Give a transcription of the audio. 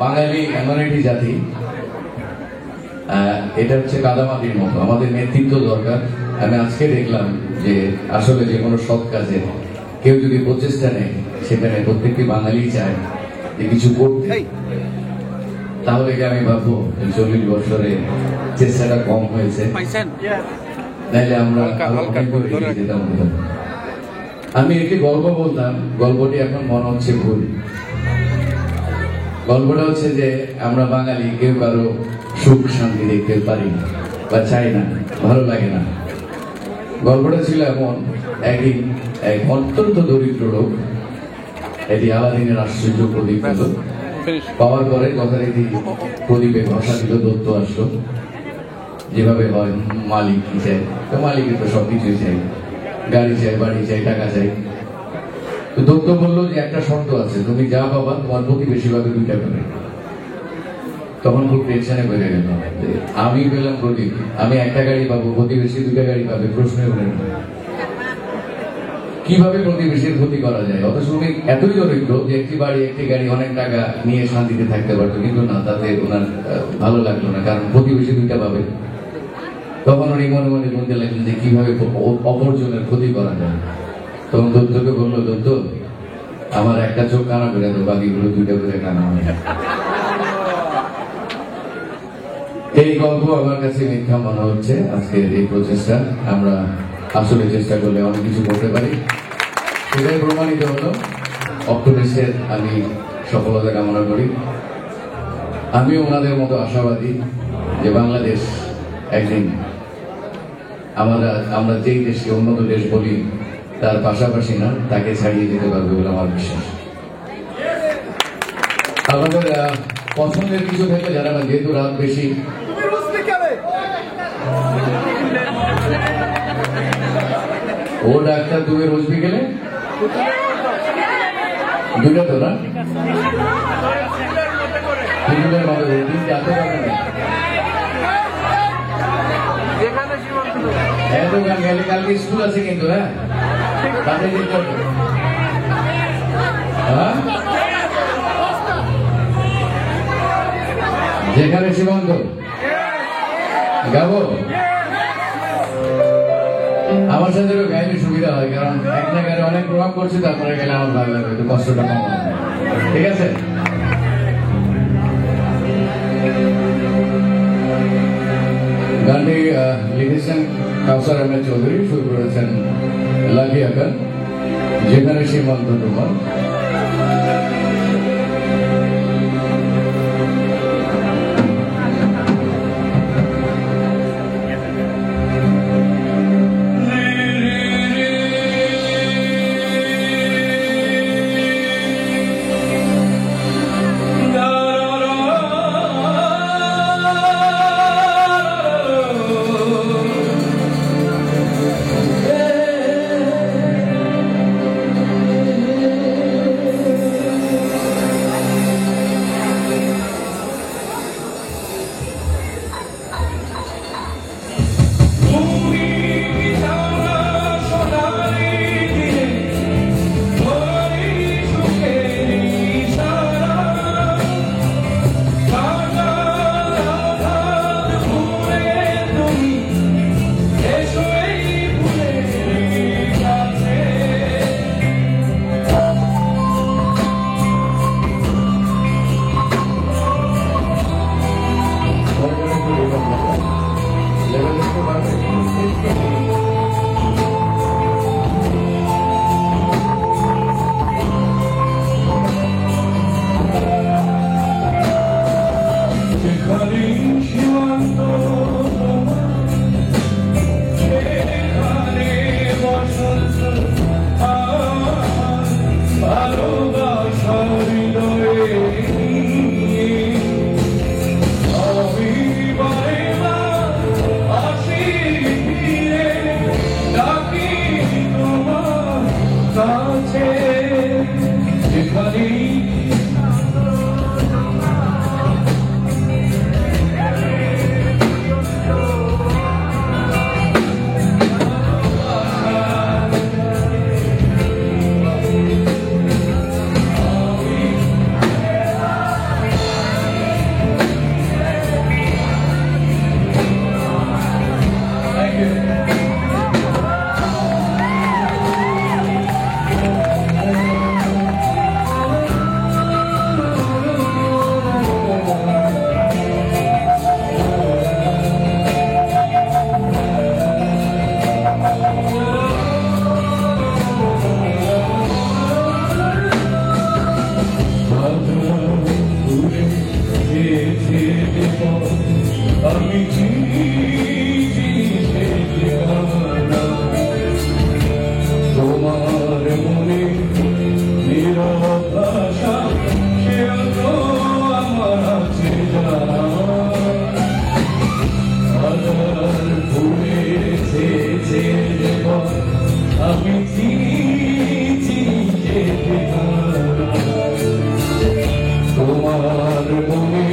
বাঙালি এমন একটি জাতি, এটা হচ্ছে কাদামাটির মতো, আমাদের নেতৃত্ব দরকার। আমি আজকে দেখলাম যে আসলে যে কোনো সৎ কাজে কেউ যদি প্রচেষ্টা নেয়, সেখানে প্রত্যেকটি বাঙালি চায় যে কিছু করতে, তাহলে কি আমি ভাববো 40 বছরে চেষ্টাটা কম হয়েছে, নাইলে আমরা যেতাম। আমি একটি গল্প বলতাম, গল্পটি এখন মনে হচ্ছে ভুল। গল্পটা হচ্ছে যে আমরা বাঙালি কেউ কারো সুখ শান্তি দেখতে পারি না বা চাই না, ভালো লাগে না। গল্পটা ছিল এমন, একদিন এক অত্যন্ত দরিদ্র লোক এটি আলাদিনের আশ্চর্য প্রদীপ পেল, পাওয়ার পরে যথারীতি প্রদীপে ঘষা দিল, দত্ত আসলো। যেভাবে হয়, মালিক কি চাই, তো মালিকের তো সবকিছুই চাই, গাড়ি চাই, বাড়ি চাই, টাকা চাই। তো দত্ত বললো যে একটা শর্ত আছে, তুমি যা পাবা তোমার প্রতিবেশী পাবে 2টা করে। তখন খুব টেনশনে বেড়ে গেল, আমি পেলাম প্রদীপ, আমি একটা গাড়ি পাবো, প্রতিবেশী 2টা গাড়ি পাবে, প্রশ্ন উঠে কিভাবে প্রতিবেশীর ক্ষতি করা যায়। অথচ উনি এতই দরিদ্র যে একটি বাড়ি একটি গাড়ি অনেক টাকা নিয়ে শান্তিতে থাকতে পারতো, কিন্তু না, তাতে ওনার ভালো লাগলো না, কারণ প্রতিবেশী 2টা পাবে। তখন উনি মনে মনে বলতে লাগলেন যে কিভাবে অপরজনের ক্ষতি করা যায়। তখন দত্তকে বললো, দত্ত আমার একটা চোখ কানা করে দেবো, বাকিগুলো 2টা করে কানা হয়। এই গল্প আমার কাছে মিথ্যা মনে হচ্ছে। আজকের এই প্রচেষ্টা, আমরা আসলে চেষ্টা করলে অনেক কিছু করতে পারি, সেটাই প্রমাণিত হলো। অক্টোবেস্টের আমি সফলতা কামনা করি। আমিও ওনাদের মতো আশাবাদী যে বাংলাদেশ একদিন আমরা যেই দেশকে উন্নত দেশ বলি তার পাশাপাশি না, তাকে ছাড়িয়ে যেতে পারবে বলে আমার বিশ্বাস। আমাদের পছন্দের কিছু থেকে জানাবেন, যেহেতু রাত বেশি। ও ডাক্তার, তুমি রোজ বিকেলে 2টা তো না, 3টার মধ্যে 3টে এত টাকা নেই। দোকান গেলে কালকে স্কুল আছে কিন্তু, হ্যাঁ যেখানে সীমান্ত গাবো, আমার সাথে গাইলে সুবিধা হয়, কারণ এক জায়গায় অনেক প্রভাব করছে, তারপরে গেলে আমার ভালো লাগবে, একটু কষ্টটা কম হবে। ঠিক আছে, গানটি লিখেছেন কাউসার আহমেদ চৌধুরী, সুর করেছেন লাকি আকার, যেখানে সীমান্ত তোমার। আমি চিনি চিনি সে ঠিকানা তোমার মনে নীরব ভাষা সেও তো আমার আছে জানা হাজার ভুলেছে যে জীবন আমি চিনি চিনি সে ঠিকানা তোমার মনে